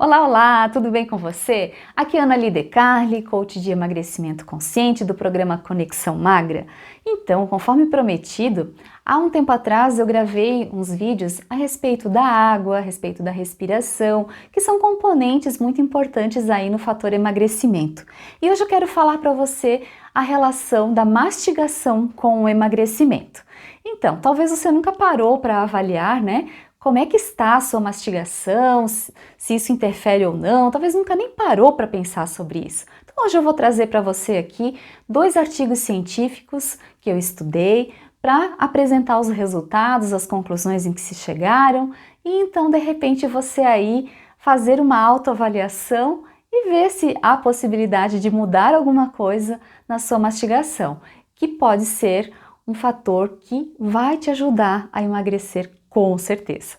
Olá, olá, tudo bem com você? Aqui é Ana Lide Carli, coach de emagrecimento consciente do programa Conexão Magra. Então, conforme prometido, há um tempo atrás eu gravei uns vídeos a respeito da água, a respeito da respiração, que são componentes muito importantes aí no fator emagrecimento. E hoje eu quero falar para você a relação da mastigação com o emagrecimento. Então, talvez você nunca parou para avaliar, né? Como é que está a sua mastigação, se isso interfere ou não, talvez nunca nem parou para pensar sobre isso. Então hoje eu vou trazer para você aqui 2 artigos científicos que eu estudei para apresentar os resultados, as conclusões em que se chegaram e então de repente você aí fazer uma autoavaliação e ver se há possibilidade de mudar alguma coisa na sua mastigação, que pode ser um fator que vai te ajudar a emagrecer com certeza.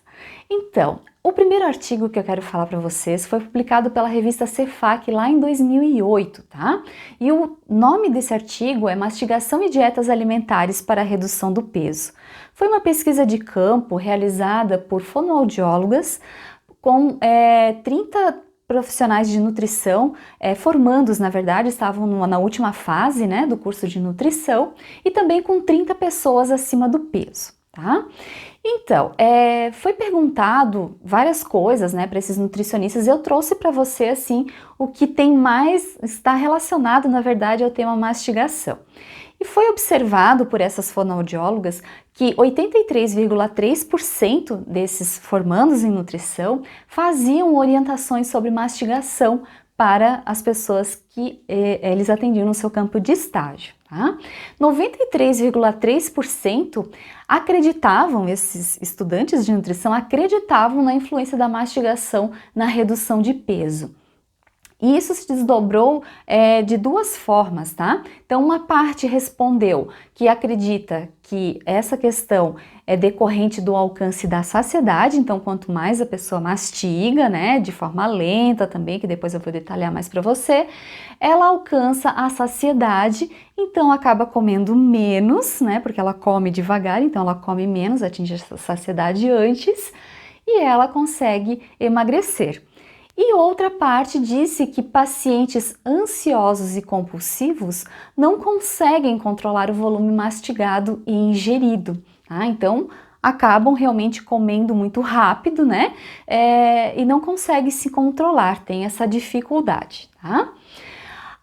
Então, o primeiro artigo que eu quero falar para vocês foi publicado pela revista Cefac lá em 2008, tá? E o nome desse artigo é Mastigação e Dietas Alimentares para a Redução do Peso. Foi uma pesquisa de campo realizada por fonoaudiólogas com 30 profissionais de nutrição, formandos na verdade, estavam na última fase, né, do curso de nutrição e também com 30 pessoas acima do peso, tá? Então, foi perguntado várias coisas, né, para esses nutricionistas. Eu trouxe para você, assim, o que tem mais, está relacionado, na verdade, ao tema mastigação. E foi observado por essas fonoaudiólogas que 83,3% desses formandos em nutrição faziam orientações sobre mastigação para as pessoas que eles atendiam no seu campo de estágio. Tá? 93,3% acreditavam, esses estudantes de nutrição acreditavam na influência da mastigação na redução de peso. E isso se desdobrou de 2 formas, tá? Então, uma parte respondeu que acredita que essa questão é decorrente do alcance da saciedade, então quanto mais a pessoa mastiga, né, de forma lenta também, que depois eu vou detalhar mais para você, ela alcança a saciedade, então acaba comendo menos, né, porque ela come devagar, então ela come menos, atinge a saciedade antes, e ela consegue emagrecer. E outra parte disse que pacientes ansiosos e compulsivos não conseguem controlar o volume mastigado e ingerido, tá? Então, acabam realmente comendo muito rápido, né? E não conseguem se controlar, tem essa dificuldade, tá?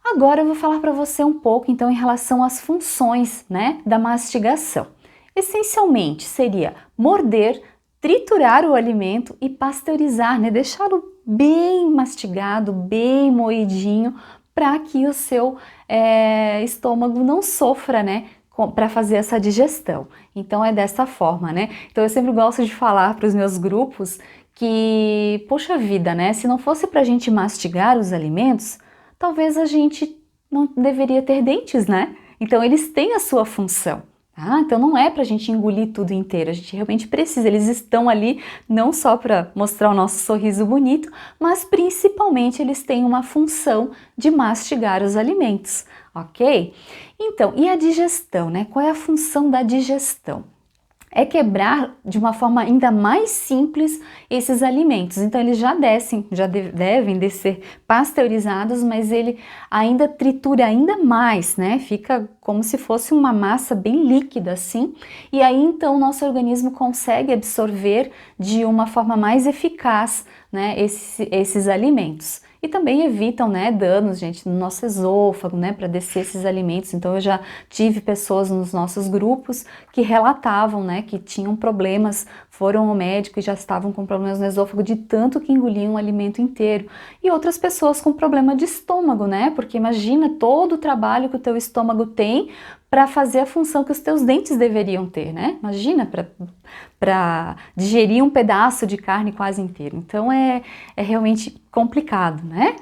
Agora eu vou falar para você um pouco, então, em relação às funções, né, da mastigação. Essencialmente, seria morder, triturar o alimento e pasteurizar, né? Deixá-lo bem mastigado, bem moidinho, para que o seu estômago não sofra, né? Para fazer essa digestão. Então é dessa forma, né? Então eu sempre gosto de falar para os meus grupos que, poxa vida, né? Se não fosse para a gente mastigar os alimentos, talvez a gente não deveria ter dentes, né? Então eles têm a sua função. Então não é para a gente engolir tudo inteiro, a gente realmente precisa, eles estão ali não só para mostrar o nosso sorriso bonito, mas principalmente eles têm uma função de mastigar os alimentos, ok? Então, e a digestão, né? Qual é a função da digestão? É quebrar de uma forma ainda mais simples esses alimentos. Então eles já devem descer pasteurizados, mas ele ainda tritura ainda mais, né? Fica como se fosse uma massa bem líquida assim. E aí então o nosso organismo consegue absorver de uma forma mais eficaz, né, esses alimentos. E também evitam, né, danos, gente, no nosso esôfago, né, para descer esses alimentos. Então eu já tive pessoas nos nossos grupos que relatavam, né, que tinham problemas, foram ao médico e já estavam com problemas no esôfago de tanto que engoliam o alimento inteiro. E outras pessoas com problema de estômago, né, porque imagina todo o trabalho que o teu estômago tem para fazer a função que os teus dentes deveriam ter, né? Imagina para digerir um pedaço de carne quase inteiro. Então é realmente complicado, né?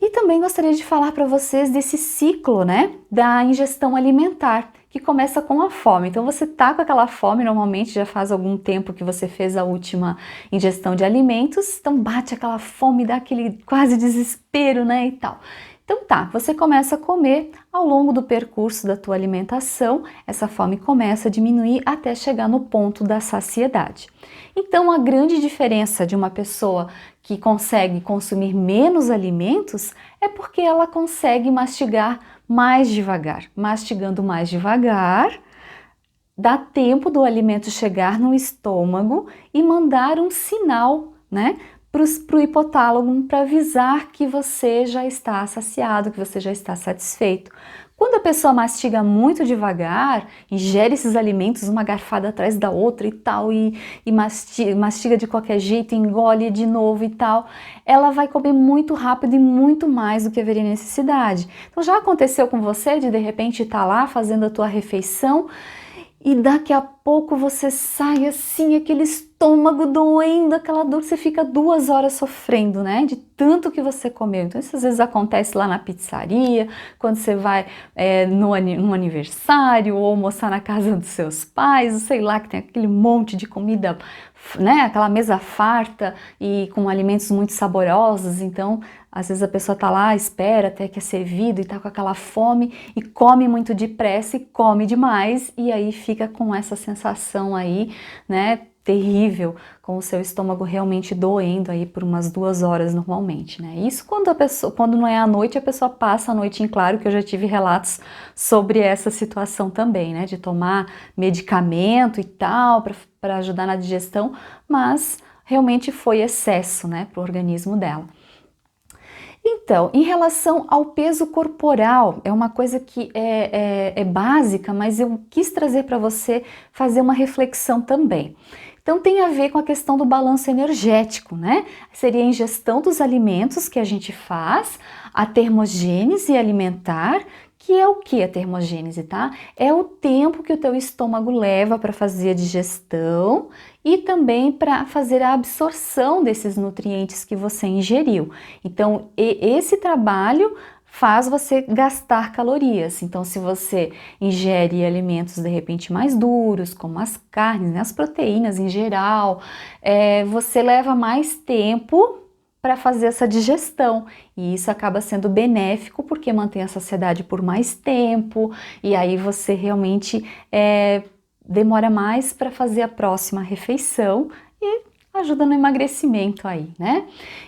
E também gostaria de falar para vocês desse ciclo, né, da ingestão alimentar, que começa com a fome. Então você tá com aquela fome, normalmente já faz algum tempo que você fez a última ingestão de alimentos, então bate aquela fome, dá aquele quase desespero, né, e tal. Então tá, você começa a comer, ao longo do percurso da tua alimentação, essa fome começa a diminuir até chegar no ponto da saciedade. Então a grande diferença de uma pessoa que consegue consumir menos alimentos é porque ela consegue mastigar mais devagar. Mastigando mais devagar, dá tempo do alimento chegar no estômago e mandar um sinal, né, para o hipotálamo para avisar que você já está saciado, que você já está satisfeito. Quando a pessoa mastiga muito devagar, ingere esses alimentos uma garfada atrás da outra e tal, e mastiga de qualquer jeito, engole de novo e tal, ela vai comer muito rápido e muito mais do que haveria necessidade. Então já aconteceu com você de repente estar lá fazendo a tua refeição e daqui a pouco você sai assim, aquele estômago doendo, aquela dor, você fica 2 horas sofrendo, né? De tanto que você comeu. Então isso às vezes acontece lá na pizzaria, quando você vai num aniversário ou almoçar na casa dos seus pais, sei lá, que tem aquele monte de comida, né? Aquela mesa farta e com alimentos muito saborosos, então às vezes a pessoa tá lá, espera até que é servido e tá com aquela fome e come muito depressa e come demais e aí fica com essa sensação aí, né, terrível, com o seu estômago realmente doendo aí por umas 2 horas normalmente, né? Isso quando não é à noite, a pessoa passa a noite em claro, que eu já tive relatos sobre essa situação também, né, de tomar medicamento e tal para ajudar na digestão, mas realmente foi excesso, né, para o organismo dela. Então, em relação ao peso corporal, é uma coisa que é básica, mas eu quis trazer para você fazer uma reflexão também. Então, tem a ver com a questão do balanço energético, né? Seria a ingestão dos alimentos que a gente faz, a termogênese alimentar, que é o que a termogênese, tá? É o tempo que o teu estômago leva para fazer a digestão e também para fazer a absorção desses nutrientes que você ingeriu. Então, esse trabalho faz você gastar calorias. Então, se você ingere alimentos de repente mais duros, como as carnes, né, as proteínas em geral, você leva mais tempo para fazer essa digestão, e isso acaba sendo benéfico porque mantém a saciedade por mais tempo, e aí você realmente demora mais para fazer a próxima refeição e ajuda no emagrecimento aí, né?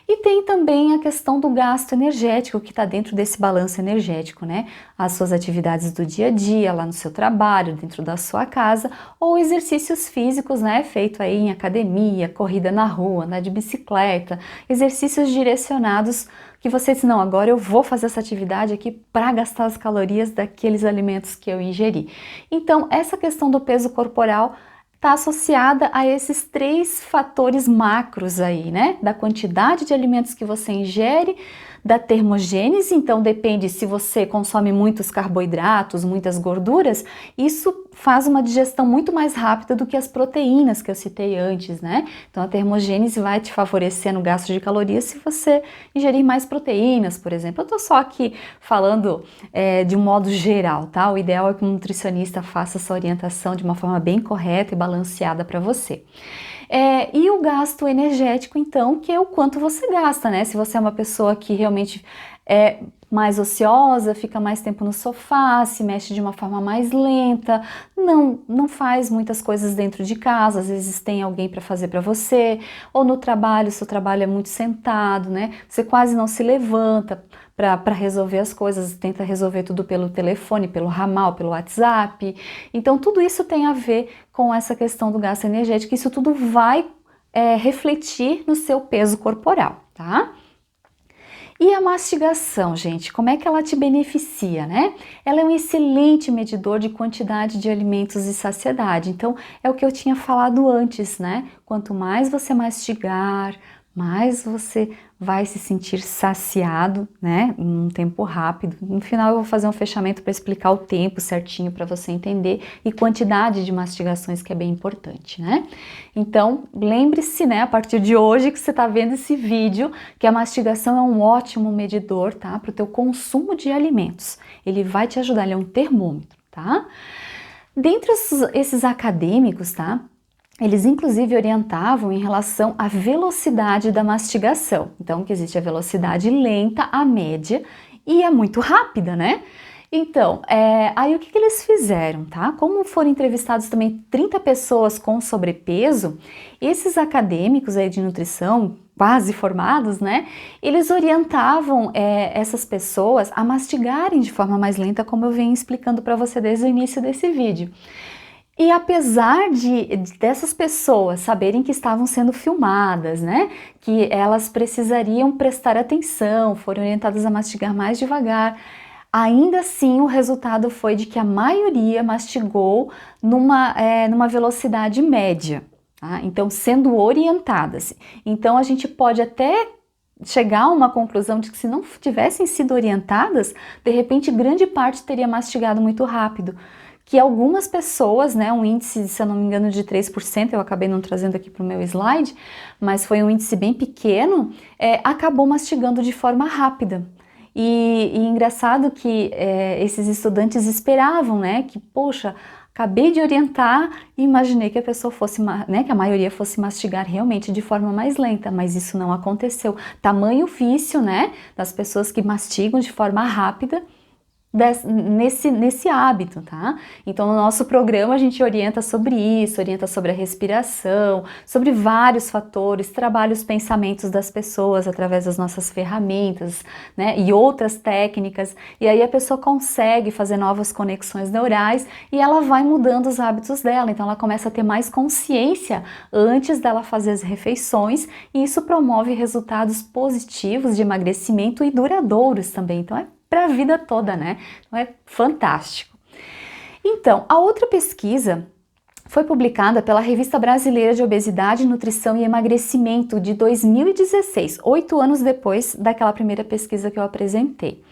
E tem também a questão do gasto energético que está dentro desse balanço energético, né? As suas atividades do dia a dia, lá no seu trabalho, dentro da sua casa, ou exercícios físicos, né? Feito aí em academia, corrida na rua, andar de bicicleta, exercícios direcionados que você diz, não, agora eu vou fazer essa atividade aqui para gastar as calorias daqueles alimentos que eu ingeri. Então, essa questão do peso corporal está associada a esses 3 fatores macros aí, né? Da quantidade de alimentos que você ingere, da termogênese, então depende se você consome muitos carboidratos, muitas gorduras, isso faz uma digestão muito mais rápida do que as proteínas que eu citei antes, né? Então a termogênese vai te favorecer no gasto de calorias se você ingerir mais proteínas, por exemplo. Eu tô só aqui falando de um modo geral, tá? O ideal é que um nutricionista faça essa orientação de uma forma bem correta e balanceada para você. E o gasto energético, então, que é o quanto você gasta, né? Se você é uma pessoa que realmente é mais ociosa, fica mais tempo no sofá, se mexe de uma forma mais lenta, não faz muitas coisas dentro de casa, às vezes tem alguém para fazer para você, ou no trabalho, seu trabalho é muito sentado, né? Você quase não se levanta para resolver as coisas, tenta resolver tudo pelo telefone, pelo ramal, pelo WhatsApp. Então, tudo isso tem a ver com essa questão do gasto energético, isso tudo vai refletir no seu peso corporal, tá? E a mastigação, gente, como é que ela te beneficia, né? Ela é um excelente medidor de quantidade de alimentos e saciedade. Então, é o que eu tinha falado antes, né? Quanto mais você mastigar, mais você vai se sentir saciado, né, em um tempo rápido. No final eu vou fazer um fechamento para explicar o tempo certinho para você entender e quantidade de mastigações, que é bem importante, né? Então, lembre-se, né, a partir de hoje que você está vendo esse vídeo, que a mastigação é um ótimo medidor, tá, para o teu consumo de alimentos. Ele vai te ajudar, ele é um termômetro, tá? Dentre esses acadêmicos, tá, eles inclusive orientavam em relação à velocidade da mastigação. Então, que existe a velocidade lenta, a média e é muito rápida, né? Então, aí o que eles fizeram, tá? Como foram entrevistados também 30 pessoas com sobrepeso, esses acadêmicos aí de nutrição, quase formados, né? Eles orientavam essas pessoas a mastigarem de forma mais lenta, como eu venho explicando para você desde o início desse vídeo. E apesar dessas pessoas saberem que estavam sendo filmadas, né, que elas precisariam prestar atenção, foram orientadas a mastigar mais devagar, ainda assim o resultado foi de que a maioria mastigou numa velocidade média, tá? Então sendo orientadas. Então a gente pode até chegar a uma conclusão de que se não tivessem sido orientadas, de repente grande parte teria mastigado muito rápido. Que algumas pessoas, né, um índice, se eu não me engano, de 3%, eu acabei não trazendo aqui para o meu slide, mas foi um índice bem pequeno, acabou mastigando de forma rápida. E engraçado que esses estudantes esperavam, né, que, poxa, acabei de orientar e imaginei que a pessoa fosse, né, que a maioria fosse mastigar realmente de forma mais lenta, mas isso não aconteceu. Tamanho vício, né, das pessoas que mastigam de forma rápida, nesse hábito, tá? Então no nosso programa a gente orienta sobre isso, orienta sobre a respiração, sobre vários fatores, trabalha os pensamentos das pessoas através das nossas ferramentas, né? E outras técnicas, e aí a pessoa consegue fazer novas conexões neurais e ela vai mudando os hábitos dela, então ela começa a ter mais consciência antes dela fazer as refeições e isso promove resultados positivos de emagrecimento e duradouros também, então para a vida toda, né? Então é fantástico. Então, a outra pesquisa foi publicada pela Revista Brasileira de Obesidade, Nutrição e Emagrecimento de 2016, 8 anos depois daquela primeira pesquisa que eu apresentei.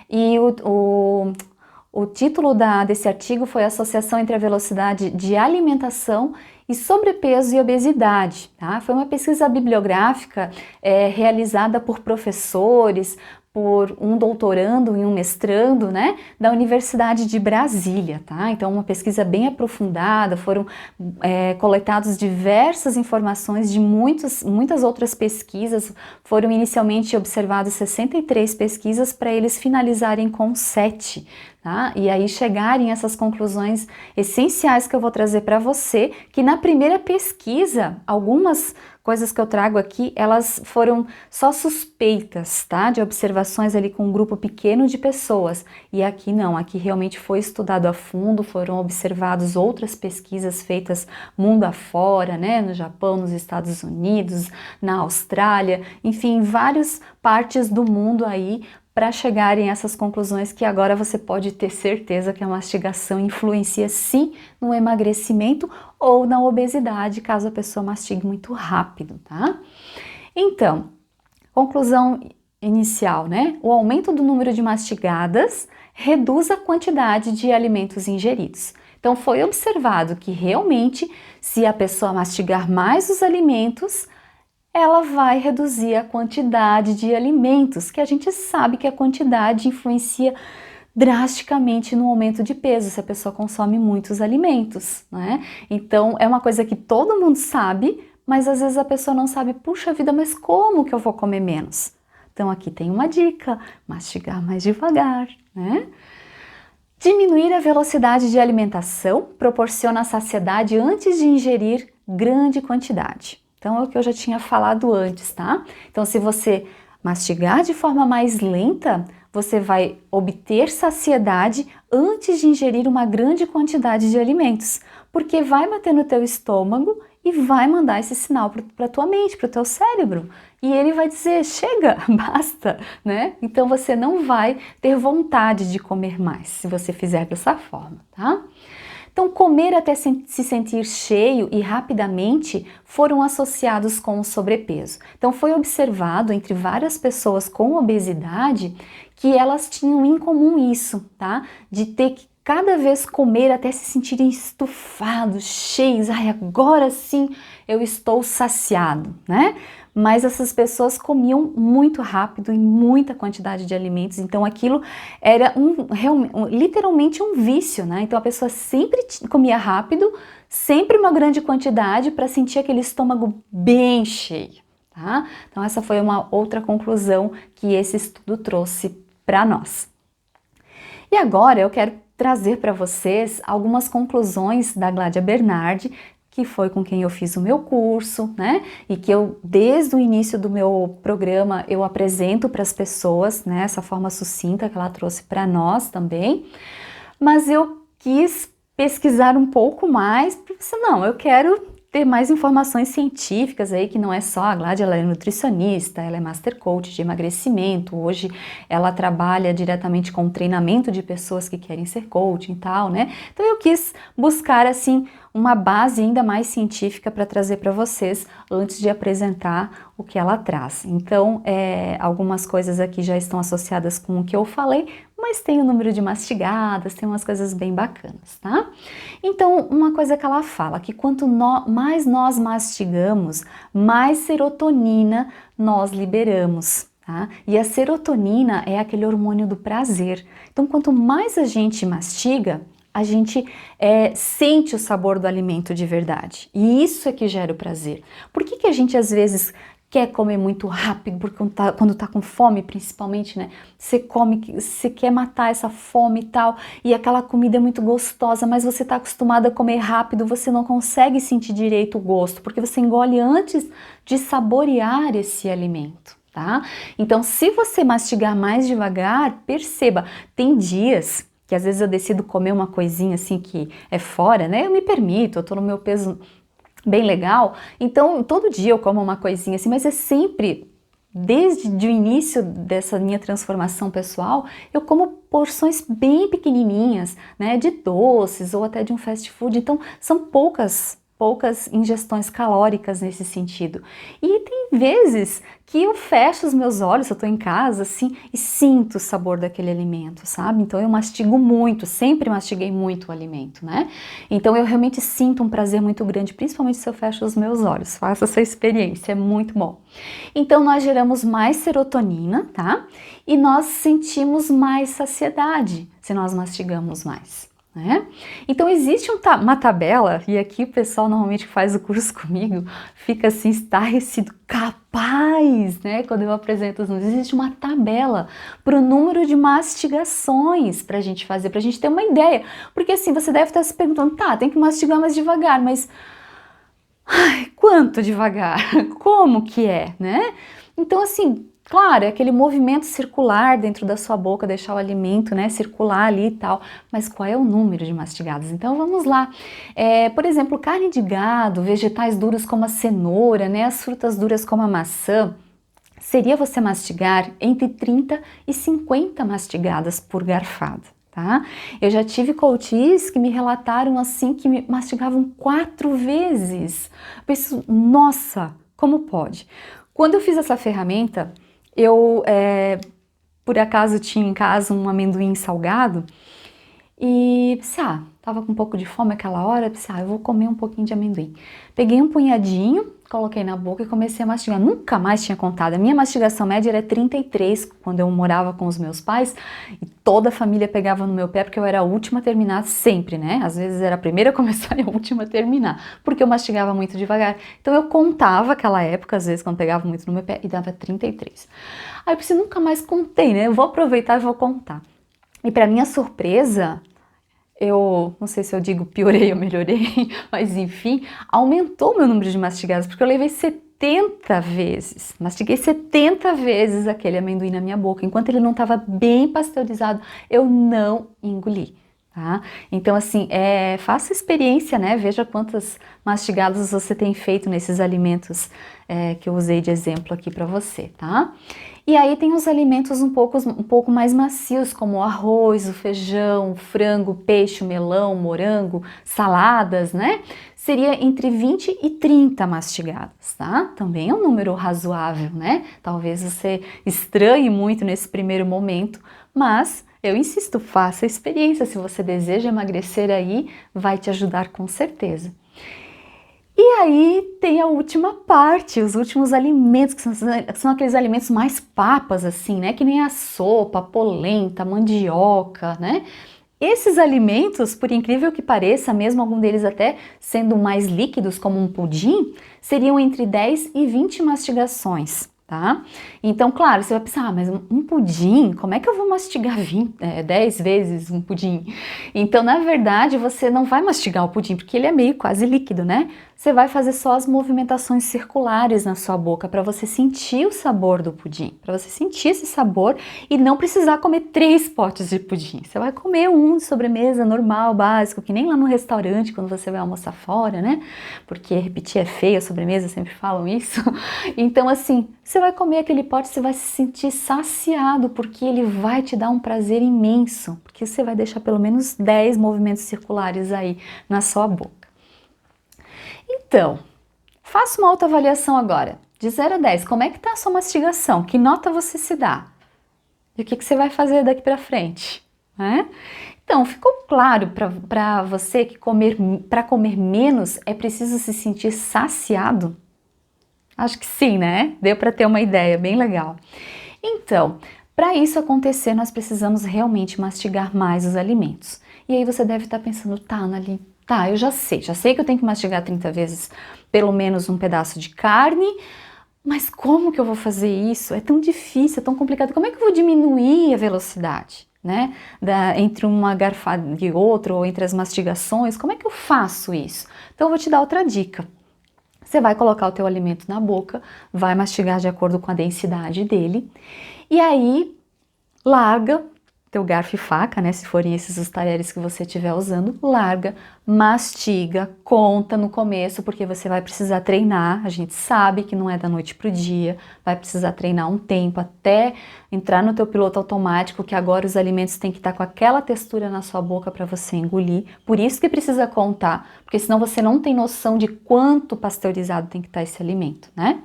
E o título desse artigo foi Associação entre a Velocidade de Alimentação e Sobrepeso e Obesidade. Tá? Foi uma pesquisa bibliográfica realizada por professores, por um doutorando e um mestrando, né, da Universidade de Brasília, tá? Então, uma pesquisa bem aprofundada, foram coletadas diversas informações de muitas outras pesquisas, foram inicialmente observadas 63 pesquisas para eles finalizarem com 7, tá? E aí chegarem a essas conclusões essenciais que eu vou trazer para você, que na primeira pesquisa, algumas coisas que eu trago aqui, elas foram só suspeitas, tá? De observações ali com um grupo pequeno de pessoas. E aqui não, aqui realmente foi estudado a fundo, foram observadas outras pesquisas feitas mundo afora, né? No Japão, nos Estados Unidos, na Austrália, enfim, em várias partes do mundo aí, para chegarem a essas conclusões que agora você pode ter certeza que a mastigação influencia sim no emagrecimento ou na obesidade, caso a pessoa mastigue muito rápido, tá? Então, conclusão inicial, né? O aumento do número de mastigadas reduz a quantidade de alimentos ingeridos. Então, foi observado que realmente, se a pessoa mastigar mais os alimentos, ela vai reduzir a quantidade de alimentos, que a gente sabe que a quantidade influencia drasticamente no aumento de peso, se a pessoa consome muitos alimentos, né? Então, é uma coisa que todo mundo sabe, mas às vezes a pessoa não sabe, puxa vida, mas como que eu vou comer menos? Então, aqui tem uma dica, mastigar mais devagar, né? Diminuir a velocidade de alimentação proporciona saciedade antes de ingerir grande quantidade. Então, é o que eu já tinha falado antes, tá? Então, se você mastigar de forma mais lenta, você vai obter saciedade antes de ingerir uma grande quantidade de alimentos, porque vai bater no teu estômago e vai mandar esse sinal para tua mente, para o teu cérebro. E ele vai dizer, chega, basta, né? Então, você não vai ter vontade de comer mais, se você fizer dessa forma, tá? Então, comer até se sentir cheio e rapidamente foram associados com o sobrepeso. Então, foi observado entre várias pessoas com obesidade que elas tinham em comum isso, tá? De ter que cada vez comer até se sentirem estufados, cheios. Ai, agora sim eu estou saciado, né? Mas essas pessoas comiam muito rápido em muita quantidade de alimentos, então aquilo era literalmente um vício, né? Então a pessoa sempre comia rápido, sempre uma grande quantidade para sentir aquele estômago bem cheio, tá? Então essa foi uma outra conclusão que esse estudo trouxe para nós. E agora eu quero trazer para vocês algumas conclusões da Gládia Bernardi, que foi com quem eu fiz o meu curso, né? E que eu, desde o início do meu programa, eu apresento para as pessoas, né? Essa forma sucinta que ela trouxe para nós também. Mas eu quis pesquisar um pouco mais, porque não, eu quero ter mais informações científicas aí, que não é só a Gládia, ela é nutricionista, ela é Master Coach de emagrecimento, hoje ela trabalha diretamente com o treinamento de pessoas que querem ser coaching e tal, né? Então eu quis buscar, assim, uma base ainda mais científica para trazer para vocês antes de apresentar o que ela traz. Então, algumas coisas aqui já estão associadas com o que eu falei, mas tem o número de mastigadas, tem umas coisas bem bacanas, tá? Então, uma coisa que ela fala, que quanto mais nós mastigamos, mais serotonina nós liberamos, tá? E a serotonina é aquele hormônio do prazer. Então, quanto mais a gente mastiga, a gente sente o sabor do alimento de verdade. E isso é que gera o prazer. Por que que a gente, às vezes, quer comer muito rápido, porque quando tá com fome, principalmente, né? Você come, você quer matar essa fome e tal, e aquela comida é muito gostosa, mas você tá acostumado a comer rápido, você não consegue sentir direito o gosto, porque você engole antes de saborear esse alimento, tá? Então, se você mastigar mais devagar, perceba, tem dias que às vezes eu decido comer uma coisinha assim que é fora, né? Eu me permito, eu tô no meu peso bem legal, então todo dia eu como uma coisinha assim, mas é sempre, desde o início dessa minha transformação pessoal, eu como porções bem pequenininhas, né, de doces ou até de um fast food, então são poucas ingestões calóricas nesse sentido. E tem vezes que eu fecho os meus olhos, eu tô em casa assim, e sinto o sabor daquele alimento, sabe? Então eu mastigo muito, sempre mastiguei muito o alimento, né? Então eu realmente sinto um prazer muito grande, principalmente se eu fecho os meus olhos. Faça essa experiência, é muito bom. Então nós geramos mais serotonina, tá? E nós sentimos mais saciedade se nós mastigamos mais. Né? Então existe uma tabela, e aqui o pessoal normalmente que faz o curso comigo fica assim estarrecido, capaz, né? Quando eu apresento os números, existe uma tabela para o número de mastigações para a gente fazer, para a gente ter uma ideia, porque assim você deve estar se perguntando, tá, tem que mastigar mais devagar, mas quanto devagar? Como que é, né? Então assim, claro, é aquele movimento circular dentro da sua boca, deixar o alimento, né, circular ali e tal, mas qual é o número de mastigadas? Então vamos lá. Por exemplo, carne de gado, vegetais duros como a cenoura, né, as frutas duras como a maçã, seria você mastigar entre 30 e 50 mastigadas por garfada. Tá? Eu já tive coaches que me relataram assim que me mastigavam 4 vezes. Eu penso, nossa, como pode? Quando eu fiz essa ferramenta, eu por acaso tinha em casa um amendoim salgado e pensei, tava com um pouco de fome aquela hora, pensei, eu vou comer um pouquinho de amendoim. Peguei um punhadinho, coloquei na boca e comecei a mastigar. Nunca mais tinha contado. A minha mastigação média era 33 quando eu morava com os meus pais e toda a família pegava no meu pé porque eu era a última a terminar sempre, né? Às vezes era a primeira a começar e a última a terminar, porque eu mastigava muito devagar. Então eu contava aquela época, às vezes quando pegava muito no meu pé, e dava 33. Aí eu pensei, nunca mais contei, né? Eu vou aproveitar e vou contar. E para minha surpresa, eu não sei se eu digo piorei ou melhorei, mas enfim, aumentou meu número de mastigadas, porque eu levei 70 vezes, mastiguei 70 vezes aquele amendoim na minha boca, enquanto ele não estava bem pasteurizado, eu não engoli. Tá? Então assim, faça experiência, né? Veja quantas mastigadas você tem feito nesses alimentos que eu usei de exemplo aqui para você, tá? E aí tem os alimentos um pouco mais macios, como o arroz, o feijão, o frango, o peixe, o melão, o morango, saladas, né? Seria entre 20 e 30 mastigadas, tá? Também é um número razoável, né? Talvez você estranhe muito nesse primeiro momento, mas eu insisto, faça a experiência. Se você deseja emagrecer aí, vai te ajudar com certeza. E aí tem a última parte, os últimos alimentos, que são aqueles alimentos mais papas, assim, né? Que nem a sopa, a polenta, a mandioca, né? Esses alimentos, por incrível que pareça, mesmo algum deles até sendo mais líquidos, como um pudim, seriam entre 10 e 20 mastigações, Tá? Então, claro, você vai pensar, mas um pudim, como é que eu vou mastigar 10 vezes um pudim? Então, na verdade, você não vai mastigar o pudim, porque ele é meio quase líquido, né? Você vai fazer só as movimentações circulares na sua boca para você sentir o sabor do pudim, para você sentir esse sabor e não precisar comer 3 potes de pudim. Você vai comer um de sobremesa normal, básico, que nem lá no restaurante quando você vai almoçar fora, né? Porque repetir é feio, a sobremesa sempre falam isso. Então, assim, você vai comer aquele pote, você vai se sentir saciado, porque ele vai te dar um prazer imenso, porque você vai deixar pelo menos 10 movimentos circulares aí na sua boca. Então, faça uma autoavaliação agora, de 0 a 10, como é que tá a sua mastigação? Que nota você se dá? E o que você vai fazer daqui para frente? Né? Então, ficou claro para você que para comer menos é preciso se sentir saciado? Acho que sim, né? Deu para ter uma ideia, bem legal. Então, para isso acontecer, nós precisamos realmente mastigar mais os alimentos. E aí você deve estar pensando, tá, Annaly, tá, eu já sei que eu tenho que mastigar 30 vezes pelo menos um pedaço de carne, mas como que eu vou fazer isso? É tão difícil, é tão complicado. Como é que eu vou diminuir a velocidade, né? Entre uma garfada e outra, ou entre as mastigações, como é que eu faço isso? Então eu vou te dar outra dica. Você vai colocar o teu alimento na boca, vai mastigar de acordo com a densidade dele, e aí larga teu garfo e faca, né? Se forem esses os talheres que você estiver usando, larga, mastiga, conta no começo, porque você vai precisar treinar. A gente sabe que não é da noite pro dia, vai precisar treinar um tempo até entrar no teu piloto automático, que agora os alimentos têm que estar com aquela textura na sua boca para você engolir. Por isso que precisa contar, porque senão você não tem noção de quanto pasteurizado tem que estar esse alimento, né?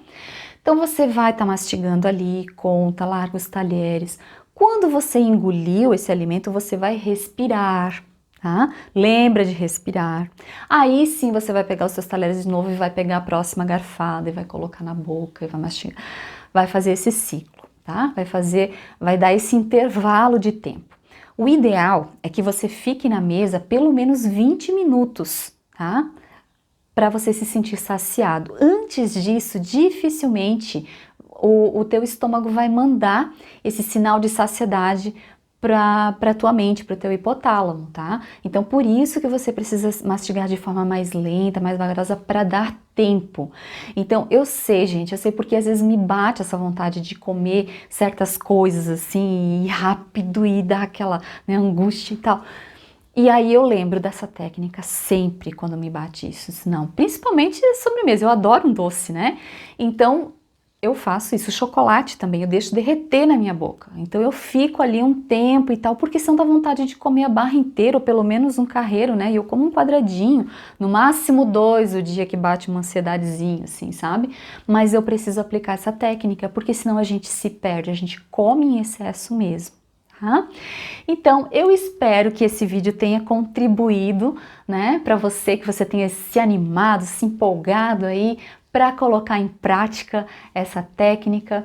Então você vai estar mastigando ali, conta, larga os talheres. Quando você engoliu esse alimento, você vai respirar, tá? Lembra de respirar. Aí sim você vai pegar os seus talheres de novo e vai pegar a próxima garfada e vai colocar na boca e vai mastigar. Vai fazer esse ciclo, tá? Vai dar esse intervalo de tempo. O ideal é que você fique na mesa pelo menos 20 minutos, tá? Para você se sentir saciado. Antes disso, dificilmente o teu estômago vai mandar esse sinal de saciedade para a tua mente, para o teu hipotálamo, tá? Então, por isso que você precisa mastigar de forma mais lenta, mais vagarosa, para dar tempo. Então, eu sei, gente, eu sei porque às vezes me bate essa vontade de comer certas coisas assim, e rápido, e dar aquela, né, angústia e tal. E aí eu lembro dessa técnica sempre quando me bate isso. Não, principalmente sobremesa, eu adoro um doce, né? Então, eu faço isso, chocolate também, eu deixo derreter na minha boca. Então eu fico ali um tempo e tal, porque senão dá vontade de comer a barra inteira, ou pelo menos um carreiro, né? E eu como um quadradinho, no máximo 2 o dia que bate uma ansiedadezinha, assim, sabe? Mas eu preciso aplicar essa técnica, porque senão a gente se perde, a gente come em excesso mesmo. Tá? Então, eu espero que esse vídeo tenha contribuído, né, para você, que você tenha se animado, se empolgado aí para colocar em prática essa técnica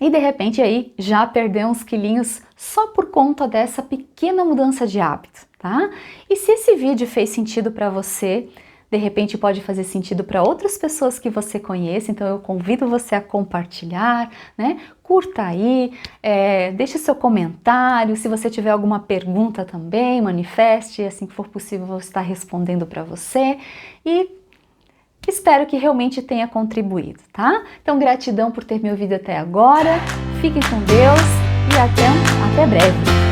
e de repente aí já perder uns quilinhos só por conta dessa pequena mudança de hábito, tá? E se esse vídeo fez sentido para você, de repente pode fazer sentido para outras pessoas que você conhece, então eu convido você a compartilhar, né? Curta aí, deixe seu comentário, se você tiver alguma pergunta também, manifeste, assim que for possível eu vou estar respondendo para você e espero que realmente tenha contribuído, tá? Então gratidão por ter me ouvido até agora, fiquem com Deus e até breve!